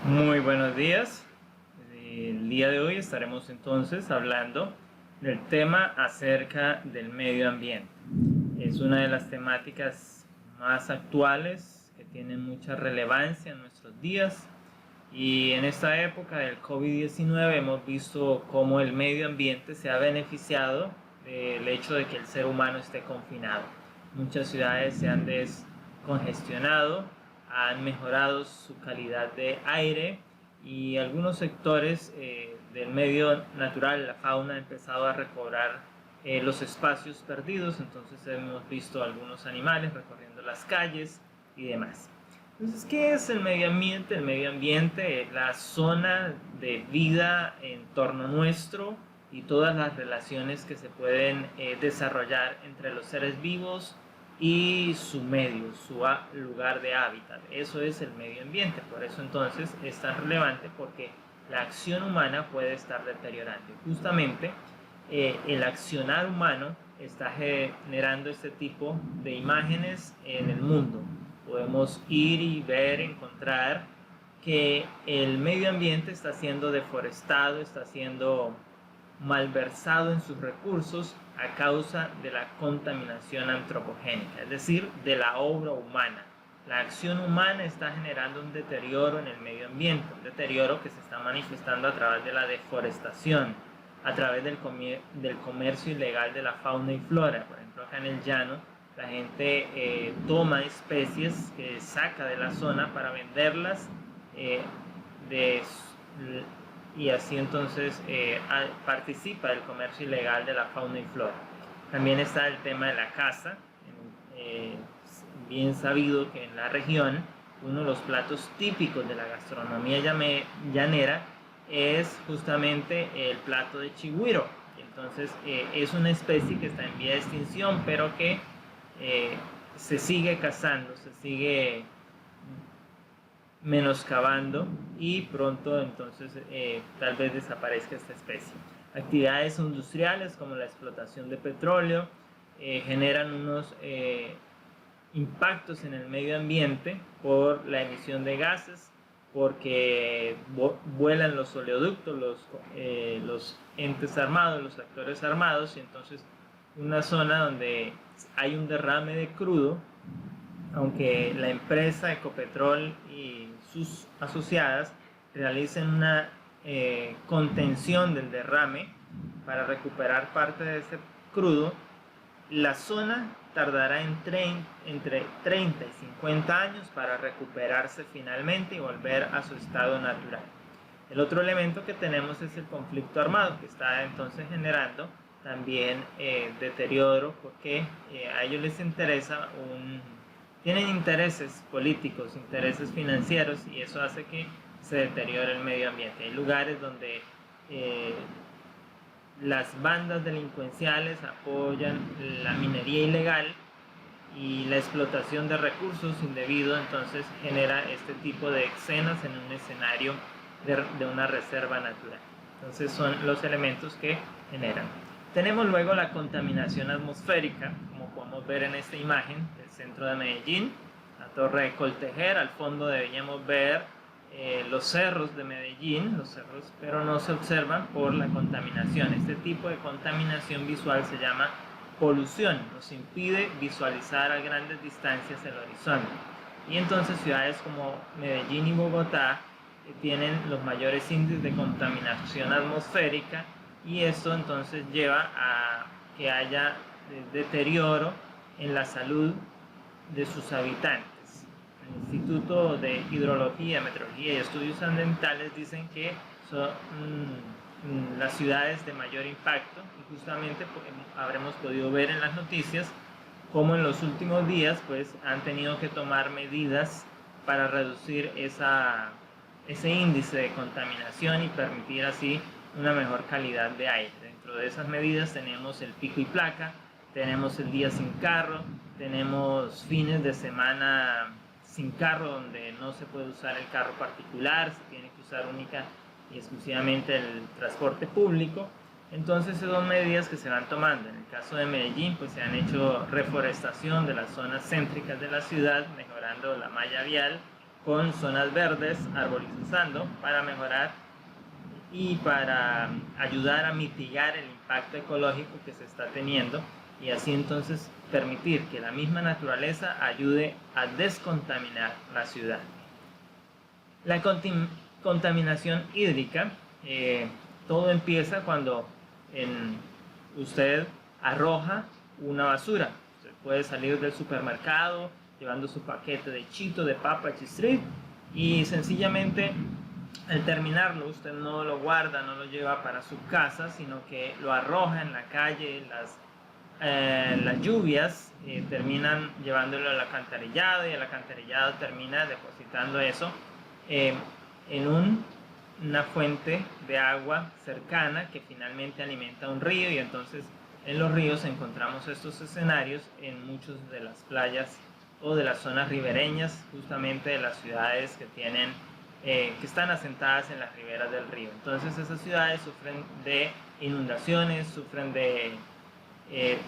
Muy buenos días. El día de hoy estaremos entonces hablando del tema acerca del medio ambiente. Es una de las temáticas más actuales que tienen mucha relevancia en nuestros días, y en esta época del COVID-19 hemos visto cómo el medio ambiente se ha beneficiado del hecho de que el ser humano esté confinado. Muchas ciudades se han descongestionado, han mejorado su calidad de aire, y algunos sectores del medio natural, la fauna, ha empezado a recobrar los espacios perdidos. Entonces hemos visto algunos animales recorriendo las calles y demás. Entonces, ¿qué es el medio ambiente? El medio ambiente es la zona de vida en torno nuestro y todas las relaciones que se pueden desarrollar entre los seres vivos y su medio, su lugar de hábitat. Eso es el medio ambiente. Por eso entonces es tan relevante, porque la acción humana puede estar deteriorando. Justamente el accionar humano está generando este tipo de imágenes en el mundo. Podemos ir y ver, encontrar que el medio ambiente está siendo deforestado, está siendo malversado en sus recursos a causa de la contaminación antropogénica, es decir, de la obra humana. La acción humana está generando un deterioro en el medio ambiente, un deterioro que se está manifestando a través de la deforestación, a través del comercio ilegal de la fauna y flora. Por ejemplo, acá en el llano, la gente toma especies que saca de la zona para venderlas, y así entonces participa del comercio ilegal de la fauna y flora. También está el tema de la caza. Bien sabido que en la región uno de los platos típicos de la gastronomía llanera es justamente el plato de chigüiro. Entonces es una especie que está en vía de extinción, pero que se sigue cazando, se sigue menoscabando, y pronto entonces tal vez desaparezca esta especie. Actividades industriales como la explotación de petróleo generan unos impactos en el medio ambiente por la emisión de gases, porque vuelan los oleoductos, los entes armados, los actores armados, y entonces una zona donde hay un derrame de crudo, aunque la empresa Ecopetrol y sus asociadas realicen una contención del derrame para recuperar parte de ese crudo, la zona tardará entre 30 y 50 años para recuperarse finalmente y volver a su estado natural. El otro elemento que tenemos es el conflicto armado, que está entonces generando también deterioro, porque a ellos les interesa tienen intereses políticos, intereses financieros, y eso hace que se deteriore el medio ambiente. Hay lugares donde las bandas delincuenciales apoyan la minería ilegal y la explotación de recursos indebido, entonces genera este tipo de escenas en un escenario de una reserva natural. Entonces son los elementos que generan. Tenemos luego la contaminación atmosférica, como podemos ver en esta imagen del centro de Medellín, la torre de Coltejer. Al fondo deberíamos ver los cerros de Medellín, pero no se observan por la contaminación. Este tipo de contaminación visual se llama polución, nos impide visualizar a grandes distancias el horizonte. Y entonces ciudades como Medellín y Bogotá tienen los mayores índices de contaminación atmosférica, y esto entonces lleva a que haya deterioro en la salud de sus habitantes. El Instituto de Hidrología, Meteorología y Estudios Ambientales dicen que son las ciudades de mayor impacto, y justamente habremos podido ver en las noticias cómo en los últimos días pues han tenido que tomar medidas para reducir ese índice de contaminación y permitir así una mejor calidad de aire. Dentro de esas medidas tenemos el pico y placa, tenemos el día sin carro, tenemos fines de semana sin carro, donde no se puede usar el carro particular, se tiene que usar única y exclusivamente el transporte público. Entonces son medidas que se van tomando. En el caso de Medellín pues se han hecho reforestación de las zonas céntricas de la ciudad, mejorando la malla vial, con zonas verdes, arbolizando para mejorar y para ayudar a mitigar el impacto ecológico que se está teniendo, y así entonces permitir que la misma naturaleza ayude a descontaminar la ciudad. La contaminación hídrica, todo empieza cuando usted arroja una basura. Usted puede salir del supermercado llevando su paquete de chito, de papa, chistrit, y sencillamente al terminarlo usted no lo guarda, no lo lleva para su casa, sino que lo arroja en la calle. Las lluvias terminan llevándolo al alcantarillado, y el alcantarillado termina depositando eso en una fuente de agua cercana que finalmente alimenta un río, y entonces en los ríos encontramos estos escenarios en muchas de las playas o de las zonas ribereñas, justamente de las ciudades que están asentadas en las riberas del río. Entonces esas ciudades sufren de inundaciones, sufren de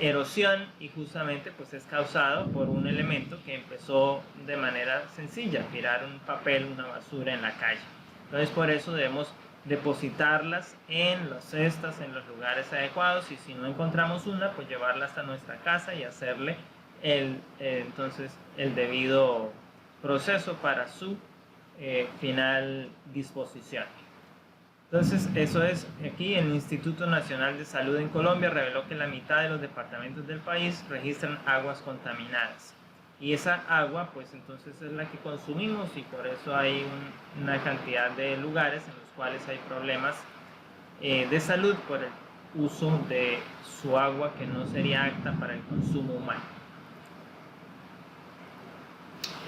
erosión, y justamente pues es causado por un elemento que empezó de manera sencilla: tirar un papel, una basura en la calle. Entonces por eso debemos depositarlas en las cestas, en los lugares adecuados, y si no encontramos una, pues llevarla hasta nuestra casa y hacerle entonces el debido proceso para su final disposición. Entonces eso es aquí. El Instituto Nacional de Salud en Colombia reveló que la mitad de los departamentos del país registran aguas contaminadas, y esa agua pues entonces es la que consumimos, y por eso hay una cantidad de lugares en los cuales hay problemas de salud por el uso de su agua, que no sería apta para el consumo humano.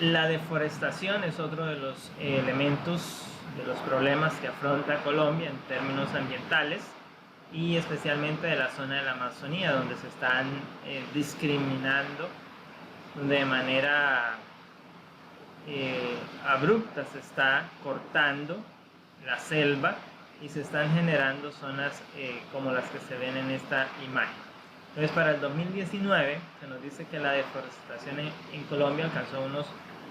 La deforestación es otro de los elementos, de los problemas que afronta Colombia en términos ambientales, y especialmente de la zona de la Amazonía, donde se están discriminando de manera abrupta. Se está cortando la selva y se están generando zonas como las que se ven en esta imagen. Entonces, para el 2019 se nos dice que la deforestación en Colombia alcanzó unos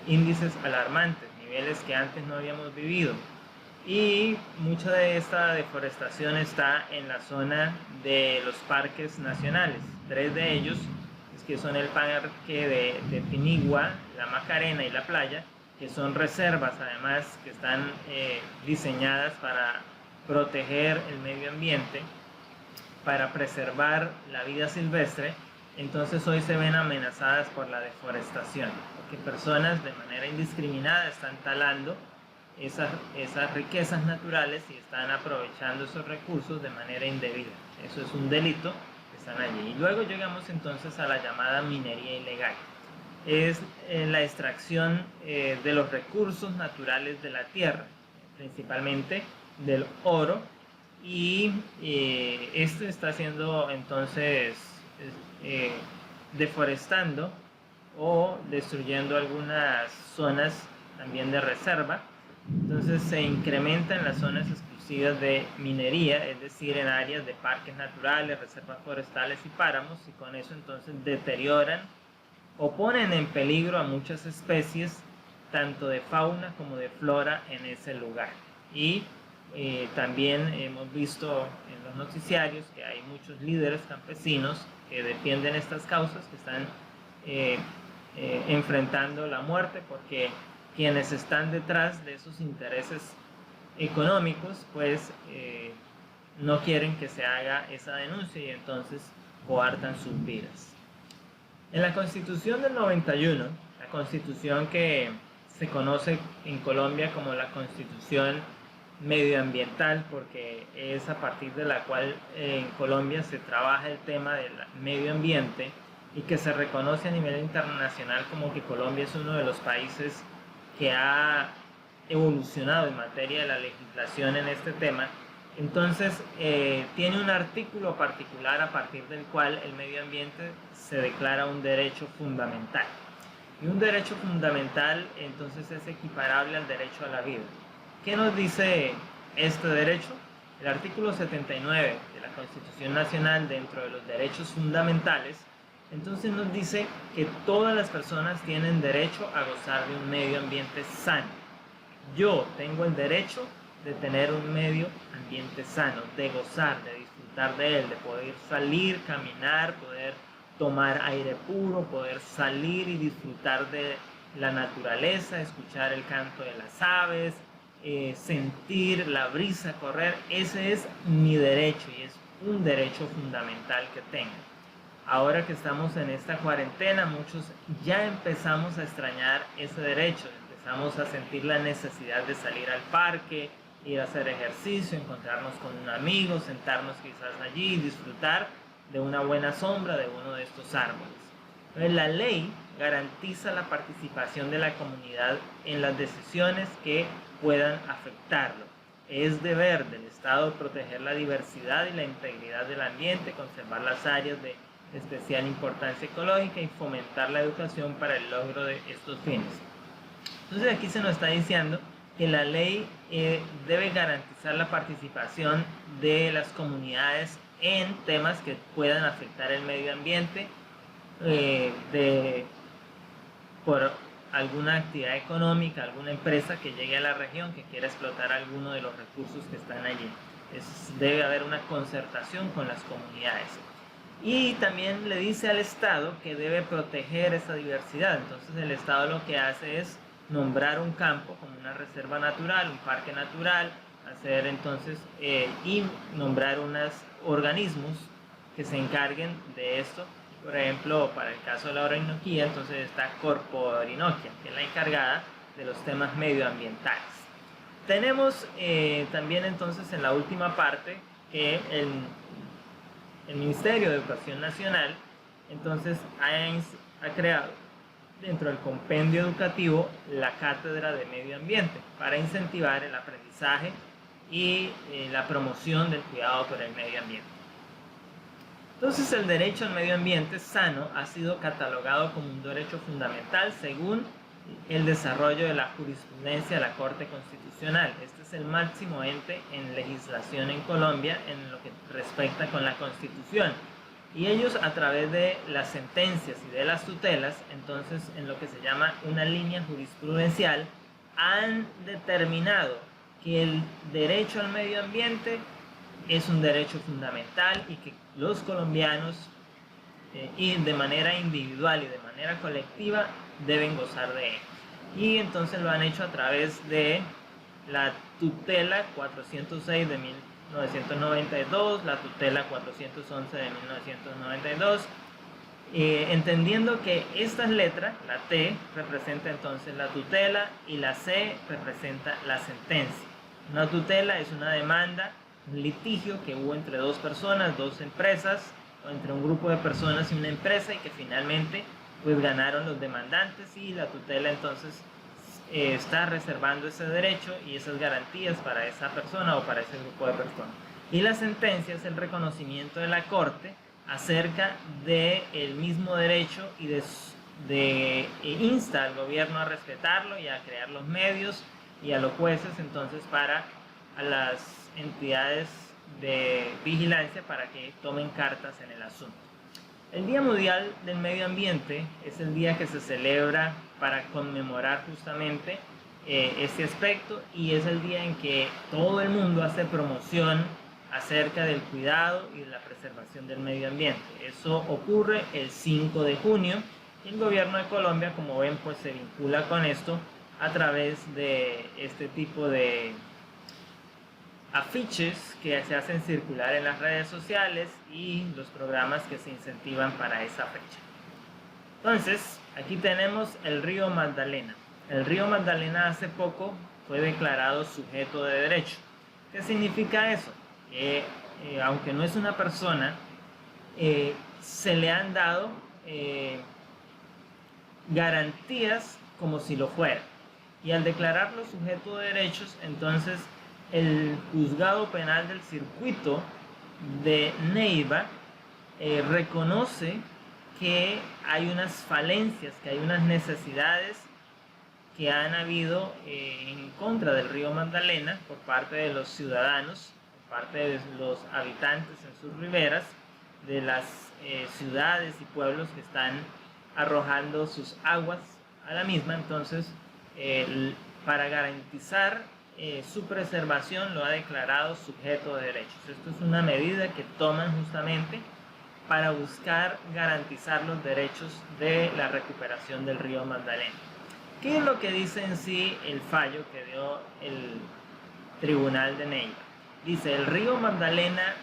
índices alarmantes, niveles que antes no habíamos vivido, y mucha de esta deforestación está en la zona de los parques nacionales. 3 de ellos, que son el parque de Pinigua, la Macarena y la Playa, que son reservas además que están diseñadas para proteger el medio ambiente, para preservar la vida silvestre. Entonces hoy se ven amenazadas por la deforestación, porque personas de manera indiscriminada están talando esas riquezas naturales y están aprovechando esos recursos de manera indebida. Eso es un delito que están allí. Y luego llegamos entonces a la llamada minería ilegal. Es la extracción de los recursos naturales de la tierra, principalmente del oro, y esto está haciendo entonces deforestando o destruyendo algunas zonas también de reserva. Entonces se incrementan las zonas exclusivas de minería, es decir, en áreas de parques naturales, reservas forestales y páramos, y con eso entonces deterioran o ponen en peligro a muchas especies, tanto de fauna como de flora, en ese lugar. Y también hemos visto en los noticiarios que hay muchos líderes campesinos que defienden estas causas, que están enfrentando la muerte, porque quienes están detrás de esos intereses económicos pues no quieren que se haga esa denuncia, y entonces coartan sus vidas. En la Constitución del 91, la Constitución que se conoce en Colombia como la Constitución medioambiental, porque es a partir de la cual en Colombia se trabaja el tema del medio ambiente, y que se reconoce a nivel internacional como que Colombia es uno de los países que ha evolucionado en materia de la legislación en este tema. Entonces tiene un artículo particular a partir del cual el medio ambiente se declara un derecho fundamental, y un derecho fundamental entonces es equiparable al derecho a la vida. ¿Qué nos dice este derecho? El artículo 79 de la Constitución Nacional, dentro de los derechos fundamentales, entonces nos dice que todas las personas tienen derecho a gozar de un medio ambiente sano. Yo tengo el derecho de tener un medio ambiente sano, de gozar, de disfrutar de él, de poder salir, caminar, poder tomar aire puro, poder salir y disfrutar de la naturaleza, escuchar el canto de las aves, sentir la brisa correr. Ese es mi derecho y es un derecho fundamental que tengo. Ahora que estamos en esta cuarentena, muchos ya empezamos a extrañar ese derecho, empezamos a sentir la necesidad de salir al parque, ir a hacer ejercicio, encontrarnos con un amigo, sentarnos quizás allí y disfrutar de una buena sombra de uno de estos árboles. Entonces, la ley garantiza la participación de la comunidad en las decisiones que puedan afectarlo. Es deber del Estado proteger la diversidad y la integridad del ambiente, conservar las áreas de especial importancia ecológica y fomentar la educación para el logro de estos fines. Entonces aquí se nos está diciendo que la ley debe garantizar la participación de las comunidades en temas que puedan afectar el medio ambiente por alguna actividad económica, alguna empresa que llegue a la región que quiera explotar alguno de los recursos que están allí. Debe haber una concertación con las comunidades. Y también le dice al Estado que debe proteger esa diversidad. Entonces el Estado lo que hace es nombrar un campo como una reserva natural, un parque natural, hacer entonces y nombrar unos organismos que se encarguen de esto. Por ejemplo, para el caso de la Orinoquía, entonces está Corpo Orinoquia, que es la encargada de los temas medioambientales. Tenemos también entonces en la última parte que el Ministerio de Educación Nacional entonces ha creado dentro del compendio educativo la Cátedra de Medio Ambiente para incentivar el aprendizaje y la promoción del cuidado por el medio ambiente. Entonces el derecho al medio ambiente sano ha sido catalogado como un derecho fundamental según el desarrollo de la jurisprudencia de la Corte Constitucional. Este es el máximo ente en legislación en Colombia en lo que respecta con la Constitución. Y ellos a través de las sentencias y de las tutelas, entonces en lo que se llama una línea jurisprudencial, han determinado que el derecho al medio ambiente es un derecho fundamental y que los colombianos y de manera individual y de manera colectiva deben gozar de él. Y entonces lo han hecho a través de la tutela 406 de 1992, la tutela 411 de 1992, entendiendo que estas letras, la T representa entonces la tutela y la C representa la sentencia. Una tutela es una demanda, un litigio que hubo entre dos personas, dos empresas, o entre un grupo de personas y una empresa, y que finalmente pues ganaron los demandantes, y la tutela entonces está reservando ese derecho y esas garantías para esa persona o para ese grupo de personas. Y la sentencia es el reconocimiento de la Corte acerca del mismo derecho y insta al gobierno a respetarlo y a crear los medios y a los jueces entonces para a las entidades de vigilancia para que tomen cartas en el asunto. El Día Mundial del Medio Ambiente es el día que se celebra para conmemorar justamente este aspecto, y es el día en que todo el mundo hace promoción acerca del cuidado y de la preservación del medio ambiente. Eso ocurre el 5 de junio y el gobierno de Colombia, como ven, pues se vincula con esto a través de este tipo de afiches que se hacen circular en las redes sociales y los programas que se incentivan para esa fecha. Entonces, aquí tenemos el río Magdalena. El río Magdalena hace poco fue declarado sujeto de derecho. ¿Qué significa eso? Que aunque no es una persona, se le han dado garantías como si lo fuera. Y al declararlo sujeto de derechos, entonces el juzgado penal del circuito de Neiva reconoce que hay unas falencias, que hay unas necesidades que han habido en contra del río Magdalena por parte de los ciudadanos, por parte de los habitantes en sus riberas, de las ciudades y pueblos que están arrojando sus aguas a la misma. Entonces, para garantizar su preservación lo ha declarado sujeto de derechos. Esto es una medida que toman justamente para buscar garantizar los derechos de la recuperación del río Magdalena. ¿Qué es lo que dice en sí el fallo que dio el Tribunal de Neiva? Dice, el río Magdalena,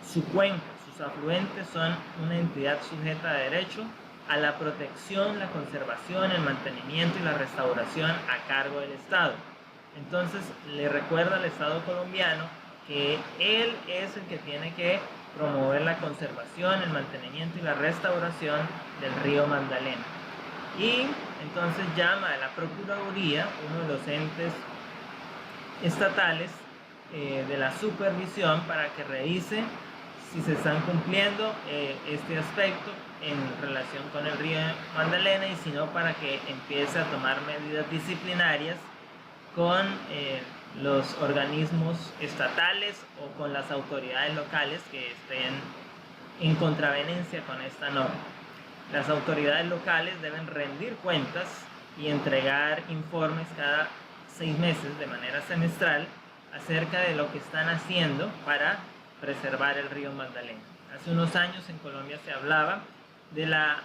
su cuenca, sus afluentes son una entidad sujeta de derecho a la protección, la conservación, el mantenimiento y la restauración a cargo del Estado. Entonces le recuerda al Estado colombiano que él es el que tiene que promover la conservación, el mantenimiento y la restauración del río Magdalena. Y entonces llama a la Procuraduría, uno de los entes estatales de la supervisión, para que revise si se están cumpliendo este aspecto en relación con el río Magdalena, y si no, para que empiece a tomar medidas disciplinarias con los organismos estatales o con las autoridades locales que estén en contraveniencia con esta norma. Las autoridades locales deben rendir cuentas y entregar informes cada 6 meses de manera semestral acerca de lo que están haciendo para preservar el río Magdalena. Hace unos años en Colombia se hablaba de la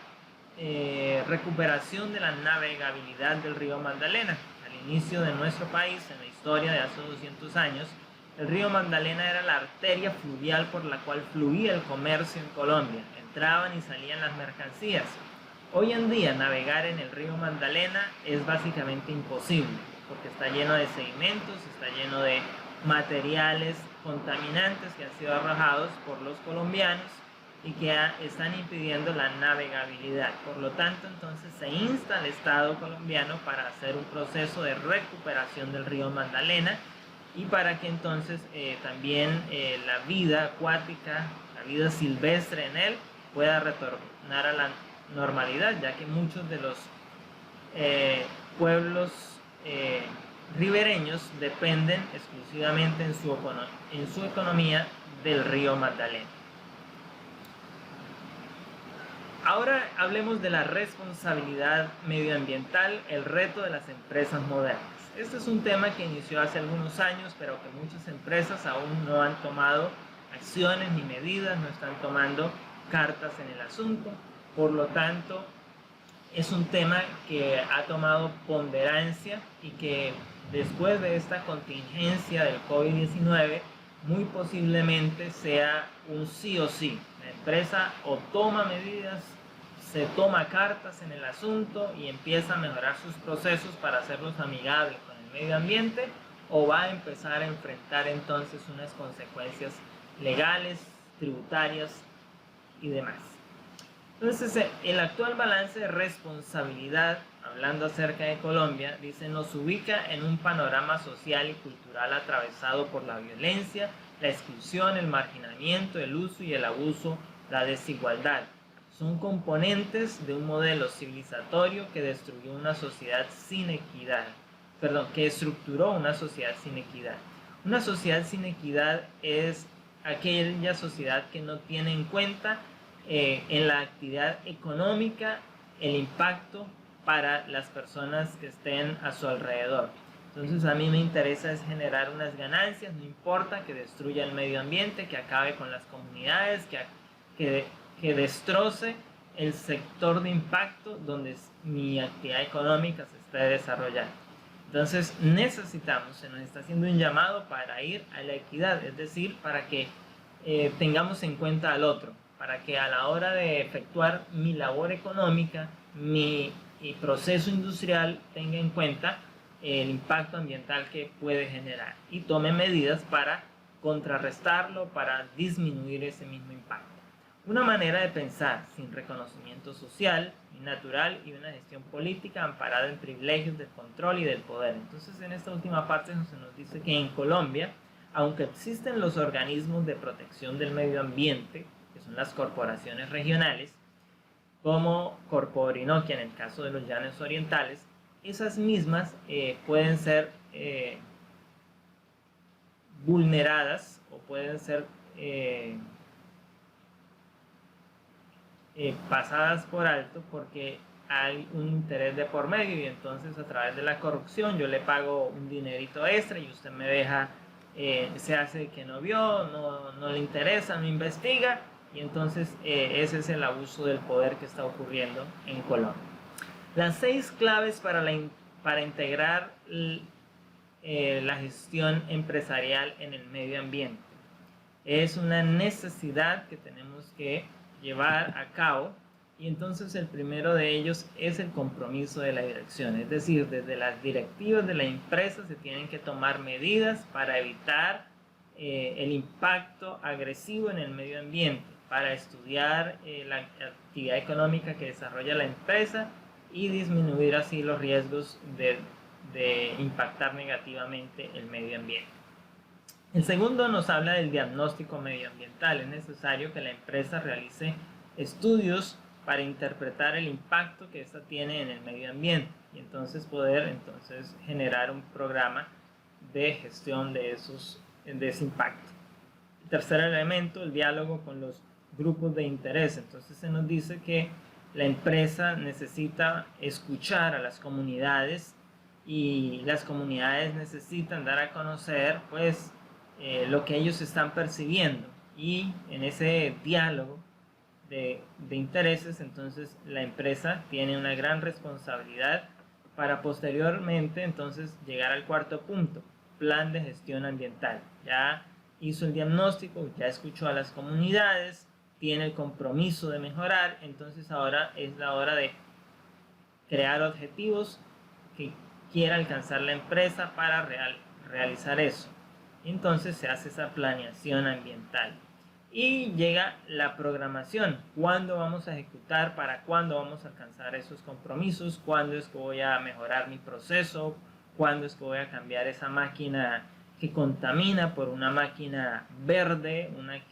recuperación de la navegabilidad del río Magdalena. Al inicio de nuestro país, en la historia de hace 200 años, el río Magdalena era la arteria fluvial por la cual fluía el comercio en Colombia. Entraban y salían las mercancías. Hoy en día navegar en el río Magdalena es básicamente imposible, porque está lleno de sedimentos, está lleno de materiales contaminantes que han sido arrojados por los colombianos y que están impidiendo la navegabilidad. Por lo tanto, entonces se insta al Estado colombiano para hacer un proceso de recuperación del río Magdalena, y para que entonces también la vida acuática, la vida silvestre en él pueda retornar a la normalidad, ya que muchos de los pueblos ribereños dependen exclusivamente en su economía del río Magdalena. Ahora hablemos de la responsabilidad medioambiental, el reto de las empresas modernas. Este es un tema que inició hace algunos años, pero que muchas empresas aún no han tomado acciones ni medidas, no están tomando cartas en el asunto. Por lo tanto, es un tema que ha tomado ponderancia y que después de esta contingencia del COVID-19, muy posiblemente sea un sí o sí. La empresa o toma medidas, se toma cartas en el asunto y empieza a mejorar sus procesos para hacerlos amigables con el medio ambiente, o va a empezar a enfrentar entonces unas consecuencias legales, tributarias y demás. Entonces, el actual balance de responsabilidad, hablando acerca de Colombia, dice, nos ubica en un panorama social y cultural atravesado por la violencia, la exclusión, el marginamiento, el uso y el abuso, la desigualdad. Son componentes de un modelo civilizatorio que destruyó una sociedad sin equidad, que estructuró una sociedad sin equidad. Una sociedad sin equidad es aquella sociedad que no tiene en cuenta en la actividad económica el impacto para las personas que estén a su alrededor. Entonces a mí me interesa es generar unas ganancias, no importa que destruya el medio ambiente, que acabe con las comunidades, que destroce el sector de impacto donde mi actividad económica se esté desarrollando. Entonces necesitamos, se nos está haciendo un llamado para ir a la equidad, es decir, para que tengamos en cuenta al otro, para que a la hora de efectuar mi labor económica, mi proceso industrial, tenga en cuenta el impacto ambiental que puede generar y tome medidas para contrarrestarlo, para disminuir ese mismo impacto. Una manera de pensar sin reconocimiento social y natural, y una gestión política amparada en privilegios del control y del poder. Entonces, en esta última parte se nos dice que en Colombia, aunque existen los organismos de protección del medio ambiente, que son las corporaciones regionales, como Corpoorinoquia en el caso de los Llanos Orientales, esas mismas pueden ser vulneradas o pueden ser pasadas por alto, porque hay un interés de por medio y entonces a través de la corrupción yo le pago un dinerito extra y usted me deja, se hace que no vio, no le interesa, no investiga, y entonces ese es el abuso del poder que está ocurriendo en Colombia. Las 6 claves para integrar la gestión empresarial en el medio ambiente. Es una necesidad que tenemos que llevar a cabo, y entonces el primero de ellos es el compromiso de la dirección, es decir, desde las directivas de la empresa se tienen que tomar medidas para evitar el impacto agresivo en el medio ambiente, para estudiar la actividad económica que desarrolla la empresa y disminuir así los riesgos de impactar negativamente el medio ambiente. El segundo nos habla del diagnóstico medioambiental. Es necesario que la empresa realice estudios para interpretar el impacto que ésta tiene en el medio ambiente y entonces poder generar un programa de gestión de ese impacto. El tercer elemento, el diálogo con los grupos de interés. Entonces se nos dice que la empresa necesita escuchar a las comunidades y las comunidades necesitan dar a conocer pues lo que ellos están percibiendo, y en ese diálogo de intereses entonces la empresa tiene una gran responsabilidad para posteriormente entonces llegar al cuarto punto, plan de gestión ambiental. Ya hizo el diagnóstico, ya escuchó a las comunidades, tiene el compromiso de mejorar, entonces ahora es la hora de crear objetivos que quiera alcanzar la empresa para realizar eso. Entonces se hace esa planeación ambiental y llega la programación. ¿Cuándo vamos a ejecutar? ¿Para cuándo vamos a alcanzar esos compromisos? ¿Cuándo es que voy a mejorar mi proceso? ¿Cuándo es que voy a cambiar esa máquina que contamina por una máquina verde, una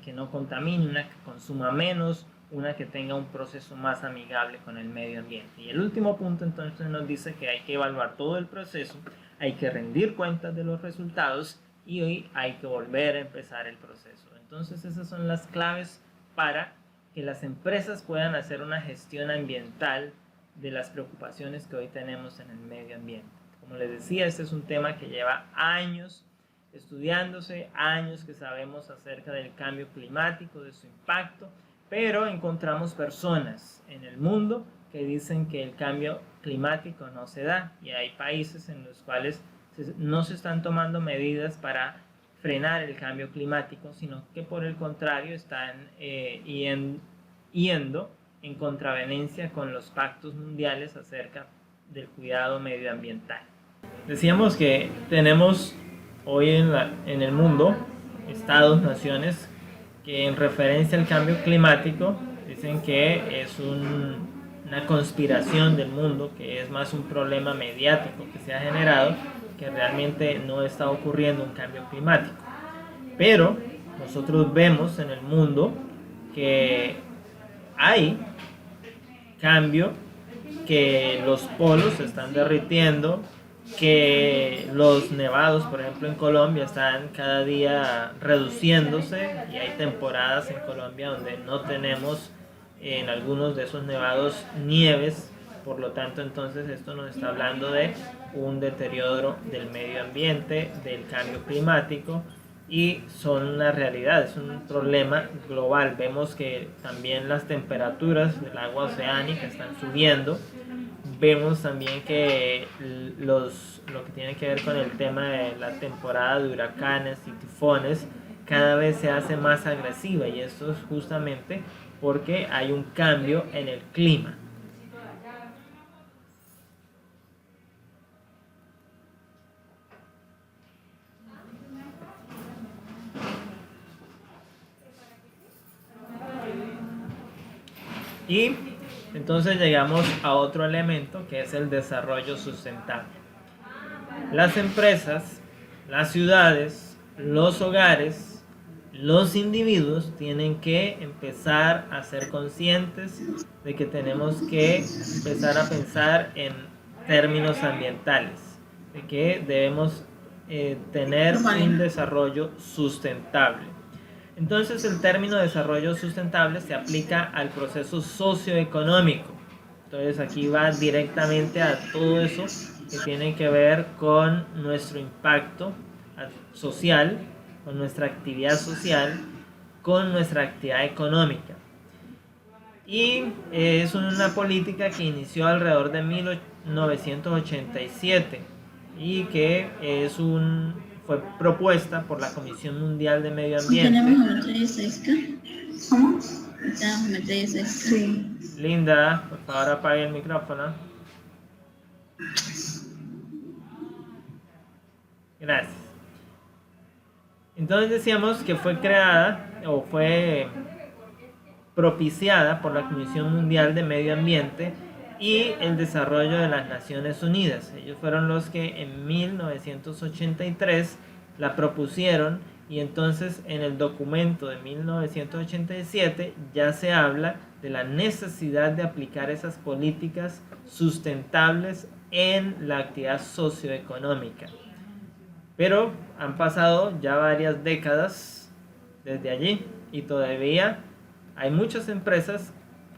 que no contamine, una que consuma menos, una que tenga un proceso más amigable con el medio ambiente? Y el último punto entonces nos dice que hay que evaluar todo el proceso, hay que rendir cuentas de los resultados y hoy hay que volver a empezar el proceso. Entonces esas son las claves para que las empresas puedan hacer una gestión ambiental de las preocupaciones que hoy tenemos en el medio ambiente. Como les decía, este es un tema que lleva años estudiándose, años que sabemos acerca del cambio climático, de su impacto, pero encontramos personas en el mundo que dicen que el cambio climático no se da, y hay países en los cuales no se están tomando medidas para frenar el cambio climático, sino que por el contrario están yendo en contravenencia con los pactos mundiales acerca del cuidado medioambiental. Decíamos que tenemos hoy en el mundo estados, naciones que en referencia al cambio climático dicen que es una conspiración del mundo, que es más un problema mediático que se ha generado, que realmente no está ocurriendo un cambio climático. Pero nosotros vemos en el mundo que hay cambio, que los polos se están derritiendo, que los nevados, por ejemplo en Colombia, están cada día reduciéndose, y hay temporadas en Colombia donde no tenemos en algunos de esos nevados nieves. Por lo tanto, entonces esto nos está hablando de un deterioro del medio ambiente, del cambio climático, y son una realidad, es un problema global. Vemos que también las temperaturas del agua oceánica están subiendo. Vemos también que lo que tiene que ver con el tema de la temporada de huracanes y tifones cada vez se hace más agresiva, y esto es justamente porque hay un cambio en el clima. Y entonces llegamos a otro elemento, que es el desarrollo sustentable. Las empresas, las ciudades, los hogares, los individuos tienen que empezar a ser conscientes de que tenemos que empezar a pensar en términos ambientales, de que debemos tener un desarrollo sustentable. Entonces el término desarrollo sustentable se aplica al proceso socioeconómico, Entonces aquí va directamente a todo eso que tiene que ver con nuestro impacto social, con nuestra actividad social, con nuestra actividad económica. Y es una política que inició alrededor de 1987 y que fue propuesta por la Comisión Mundial de Medio Ambiente. Tenemos a Mercedes Sesca. ¿Cómo? Tenemos a Mercedes Sesca. Sí. Linda, por favor apague el micrófono. Gracias. Entonces decíamos que fue creada o fue propiciada por la Comisión Mundial de Medio Ambiente y el Desarrollo de las Naciones Unidas. Ellos fueron los que en 1983 la propusieron, y entonces en el documento de 1987 ya se habla de la necesidad de aplicar esas políticas sustentables en la actividad socioeconómica. Pero han pasado ya varias décadas desde allí y todavía hay muchas empresas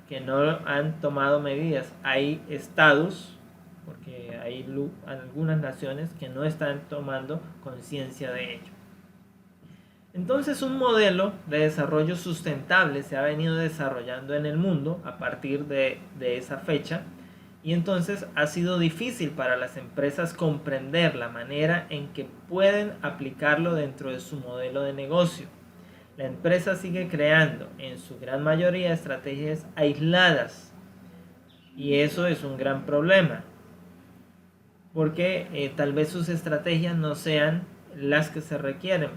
que no han tomado medidas. Hay estados, porque hay algunas naciones que no están tomando conciencia de ello. Entonces un modelo de desarrollo sustentable se ha venido desarrollando en el mundo a partir de esa fecha, y entonces ha sido difícil para las empresas comprender la manera en que pueden aplicarlo dentro de su modelo de negocio. La empresa sigue creando en su gran mayoría estrategias aisladas, y eso es un gran problema porque tal vez sus estrategias no sean las que se requieren.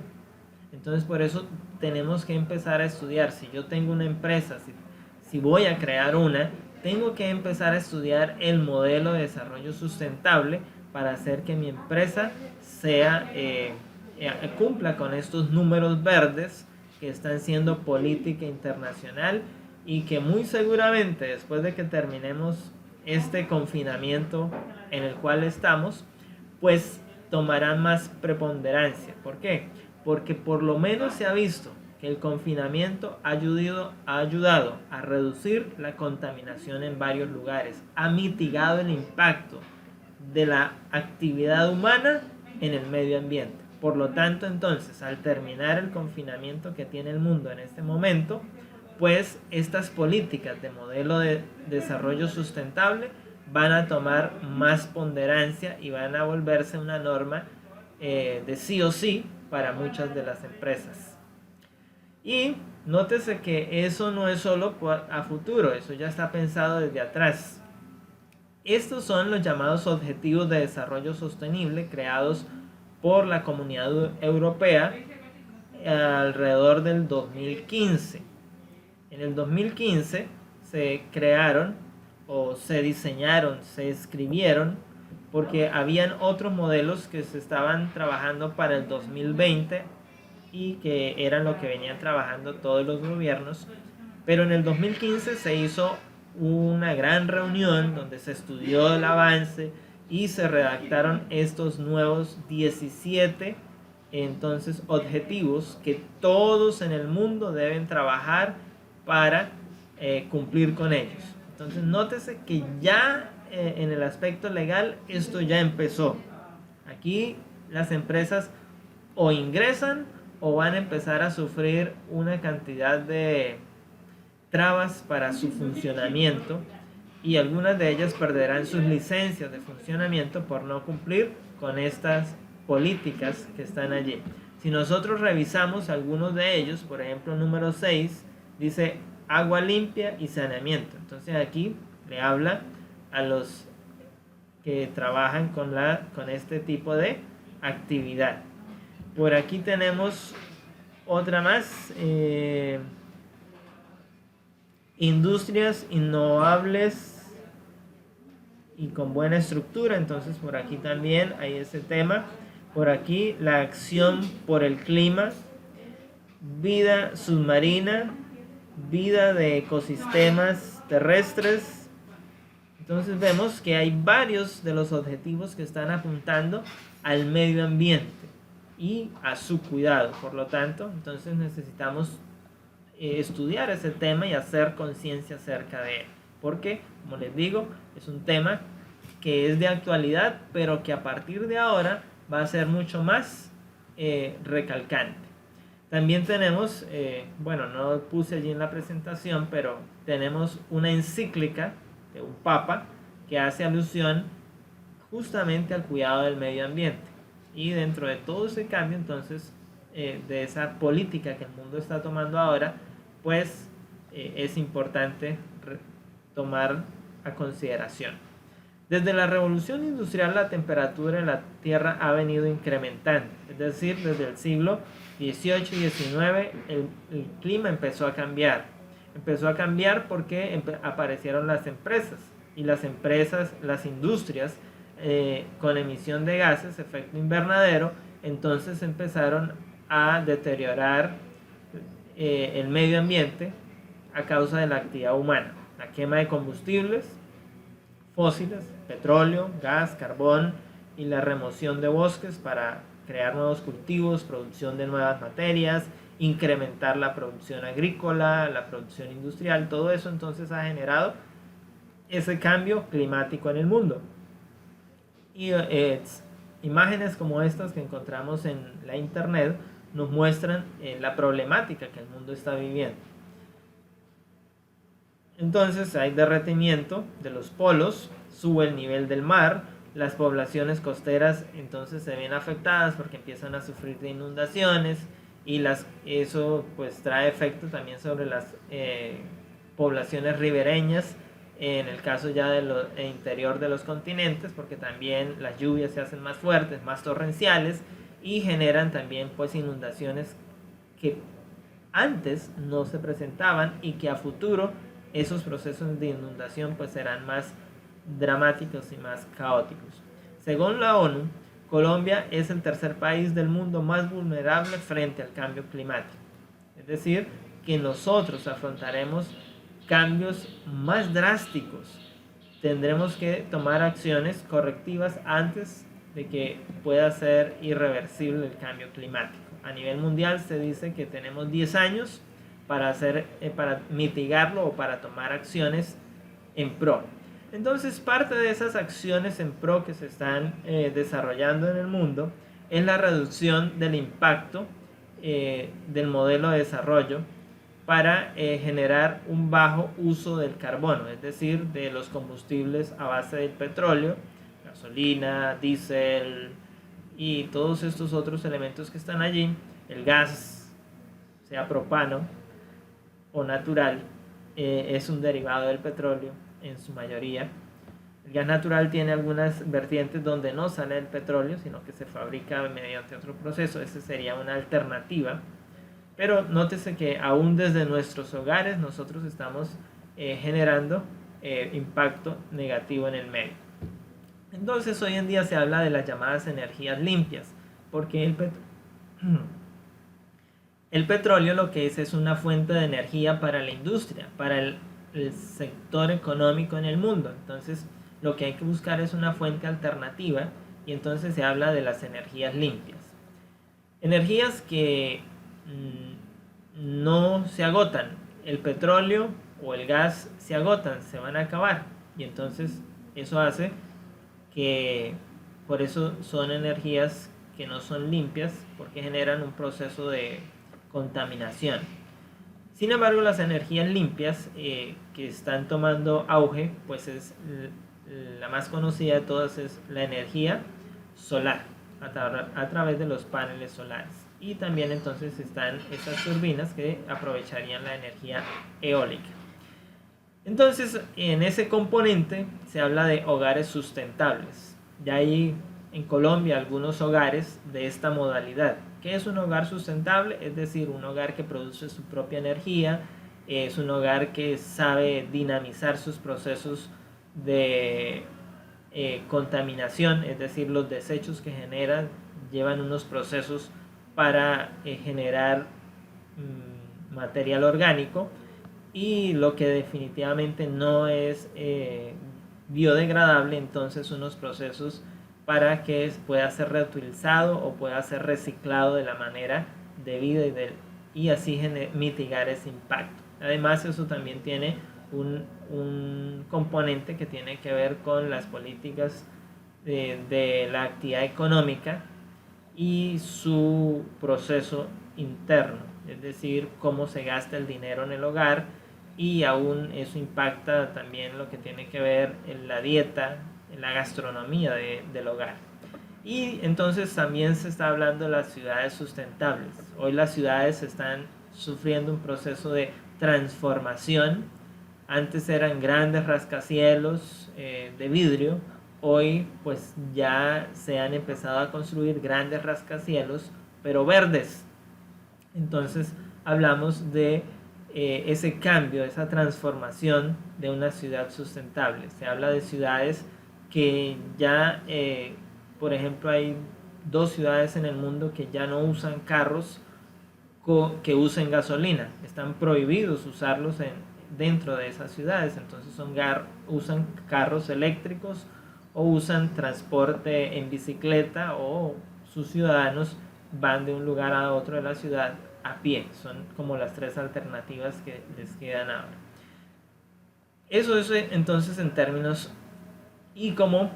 Entonces por eso tenemos que empezar a estudiar. Si yo tengo una empresa, si voy a crear una, tengo que empezar a estudiar el modelo de desarrollo sustentable para hacer que mi empresa cumpla con estos números verdes que están siendo política internacional, y que muy seguramente después de que terminemos este confinamiento en el cual estamos, pues tomarán más preponderancia. ¿Por qué? Porque por lo menos se ha visto que el confinamiento ha ayudado a reducir la contaminación en varios lugares, ha mitigado el impacto de la actividad humana en el medio ambiente. Por lo tanto, entonces, al terminar el confinamiento que tiene el mundo en este momento, pues estas políticas de modelo de desarrollo sustentable van a tomar más ponderancia y van a volverse una norma de sí o sí para muchas de las empresas. Y nótese que eso no es solo a futuro, eso ya está pensado desde atrás. Estos son los llamados Objetivos de Desarrollo Sostenible creados por la Comunidad Europea alrededor del 2015. En el 2015 se crearon o se diseñaron, se escribieron, porque habían otros modelos que se estaban trabajando para el 2020 y que eran lo que venían trabajando todos los gobiernos. Pero en el 2015 se hizo una gran reunión donde se estudió el avance y se redactaron estos nuevos 17 entonces objetivos que todos en el mundo deben trabajar para cumplir con ellos. Entonces nótese que ya en el aspecto legal esto ya empezó. Aquí las empresas o ingresan o van a empezar a sufrir una cantidad de trabas para su funcionamiento, y algunas de ellas perderán sus licencias de funcionamiento por no cumplir con estas políticas que están allí. Si nosotros revisamos algunos de ellos, por ejemplo número 6 dice agua limpia y saneamiento. Entonces aquí le habla a los que trabajan con este tipo de actividad. Por aquí tenemos otra más, industrias innovables y con buena estructura. Entonces por aquí también hay ese tema. Por aquí la acción por el clima, vida submarina, vida de ecosistemas terrestres. Entonces vemos que hay varios de los objetivos que están apuntando al medio ambiente y a su cuidado. Por lo tanto, entonces necesitamos estudiar ese tema y hacer conciencia acerca de él, porque como les digo, es un tema que es de actualidad, pero que a partir de ahora va a ser mucho más recalcante. También tenemos, bueno, no lo puse allí en la presentación, pero tenemos una encíclica de un papa que hace alusión justamente al cuidado del medio ambiente. Y dentro de todo ese cambio, entonces, de esa política que el mundo está tomando ahora, pues es importante tomar a consideración. Desde la revolución industrial la temperatura en la Tierra ha venido incrementando, es decir, desde el siglo XVIII y XIX el clima empezó a cambiar. Empezó a cambiar porque aparecieron las empresas y las industrias con emisión de gases, efecto invernadero, entonces empezaron a deteriorar el medio ambiente a causa de la actividad humana, la quema de combustibles fósiles, petróleo, gas, carbón y la remoción de bosques para crear nuevos cultivos, producción de nuevas materias, incrementar la producción agrícola, la producción industrial, todo eso entonces ha generado ese cambio climático en el mundo. Y imágenes como estas que encontramos en la internet nos muestran la problemática que el mundo está viviendo. Entonces hay derretimiento de los polos, sube el nivel del mar, las poblaciones costeras entonces se ven afectadas porque empiezan a sufrir de inundaciones y eso pues trae efecto también sobre las poblaciones ribereñas, en el caso ya del interior de los continentes, porque también las lluvias se hacen más fuertes, más torrenciales y generan también pues inundaciones que antes no se presentaban y que a futuro esos procesos de inundación pues serán más dramáticos y más caóticos. Según la ONU, Colombia es el tercer país del mundo más vulnerable frente al cambio climático. Es decir, que nosotros afrontaremos cambios más drásticos. Tendremos que tomar acciones correctivas antes de que pueda ser irreversible el cambio climático. A nivel mundial se dice que tenemos 10 años para mitigarlo o para tomar acciones en pro. Entonces, parte de esas acciones en pro que se están desarrollando en el mundo es la reducción del impacto del modelo de desarrollo para generar un bajo uso del carbono, es decir, de los combustibles a base del petróleo, gasolina, diésel y todos estos otros elementos que están allí, el gas, sea propano o natural, es un derivado del petróleo en su mayoría. El gas natural tiene algunas vertientes donde no sale el petróleo, sino que se fabrica mediante otro proceso. Esa sería una alternativa. Pero nótese que aún desde nuestros hogares nosotros estamos generando impacto negativo en el medio. Entonces hoy en día se habla de las llamadas energías limpias, porque el petróleo lo que es una fuente de energía para la industria, para el sector económico en el mundo. Entonces lo que hay que buscar es una fuente alternativa y entonces se habla de las energías limpias. Energías que no se agotan. El petróleo o el gas se agotan, se van a acabar. Y entonces eso hace que, por eso son energías que no son limpias, porque generan un proceso de contaminación. Sin embargo, las energías limpias que están tomando auge, pues es la más conocida de todas, es la energía solar a través de los paneles solares. Y también entonces están estas turbinas que aprovecharían la energía eólica. Entonces, en ese componente se habla de hogares sustentables. Ya hay en Colombia algunos hogares de esta modalidad. ¿Qué es un hogar sustentable? Es decir, un hogar que produce su propia energía, es un hogar que sabe dinamizar sus procesos de contaminación, es decir, los desechos que generan llevan unos procesos para generar material orgánico, y lo que definitivamente no es biodegradable, entonces unos procesos para que pueda ser reutilizado o pueda ser reciclado de la manera debida y así mitigar ese impacto. Además, eso también tiene un componente que tiene que ver con las políticas de la actividad económica y su proceso interno, es decir, cómo se gasta el dinero en el hogar, y aún eso impacta también lo que tiene que ver en la dieta, en la gastronomía del hogar. Y entonces también se está hablando de las ciudades sustentables. Hoy las ciudades están sufriendo un proceso de transformación. Antes eran grandes rascacielos de vidrio. Hoy pues ya se han empezado a construir grandes rascacielos, pero verdes. Entonces hablamos de ese cambio, esa transformación de una ciudad sustentable. Se habla de ciudades que ya, por ejemplo, hay 2 ciudades en el mundo que ya no usan carros que usen gasolina. Están prohibidos usarlos dentro de esas ciudades. Entonces usan carros eléctricos o usan transporte en bicicleta, o sus ciudadanos van de un lugar a otro de la ciudad a pie. Son como las 3 alternativas que les quedan ahora. Eso es entonces en términos, y como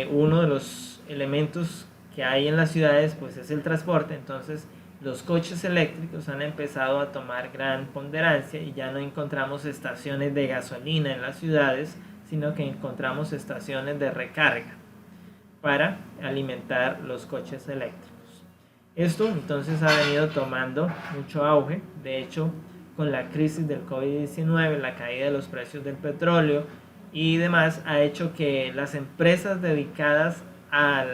uno de los elementos que hay en las ciudades pues es el transporte. Entonces los coches eléctricos han empezado a tomar gran ponderancia y ya no encontramos estaciones de gasolina en las ciudades, sino que encontramos estaciones de recarga para alimentar los coches eléctricos. Esto entonces ha venido tomando mucho auge. De hecho, con la crisis del COVID-19, la caída de los precios del petróleo y demás, ha hecho que las empresas dedicadas a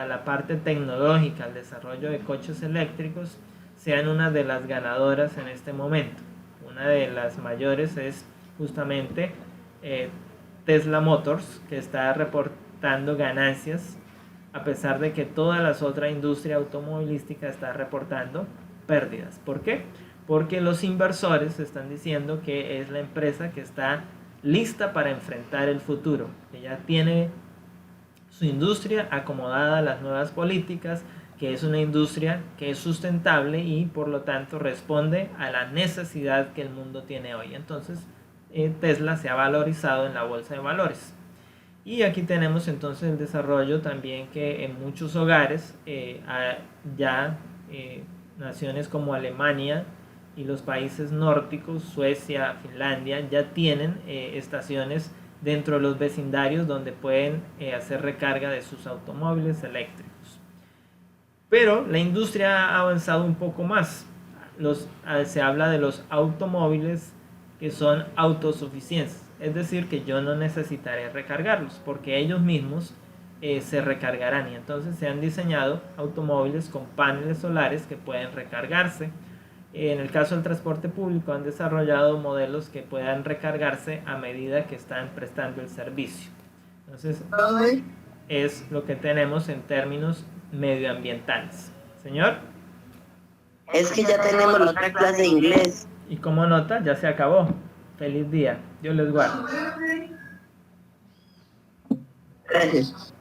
la parte tecnológica, al desarrollo de coches eléctricos, sean una de las ganadoras en este momento. Una de las mayores es justamente Tesla Motors, que está reportando ganancias a pesar de que toda la otra industria automovilística está reportando pérdidas. ¿Por qué? Porque los inversores están diciendo que es la empresa que está lista para enfrentar el futuro, que ya tiene su industria acomodada a las nuevas políticas, que es una industria que es sustentable y por lo tanto responde a la necesidad que el mundo tiene hoy. Entonces Tesla se ha valorizado en la bolsa de valores. Y aquí tenemos entonces el desarrollo también que en muchos hogares naciones como Alemania y los países nórdicos, Suecia, Finlandia, ya tienen estaciones dentro de los vecindarios donde pueden hacer recarga de sus automóviles eléctricos. Pero la industria ha avanzado un poco más. Se habla de los automóviles que son autosuficientes. Es decir, que yo no necesitaré recargarlos porque ellos mismos se recargarán. Y entonces se han diseñado automóviles con paneles solares que pueden recargarse. En el caso del transporte público han desarrollado modelos que puedan recargarse a medida que están prestando el servicio. Entonces es lo que tenemos en términos medioambientales. Señor. Es que ya tenemos la otra clase de inglés. Y como nota, ya se acabó. Feliz día. Dios les guarde. Gracias.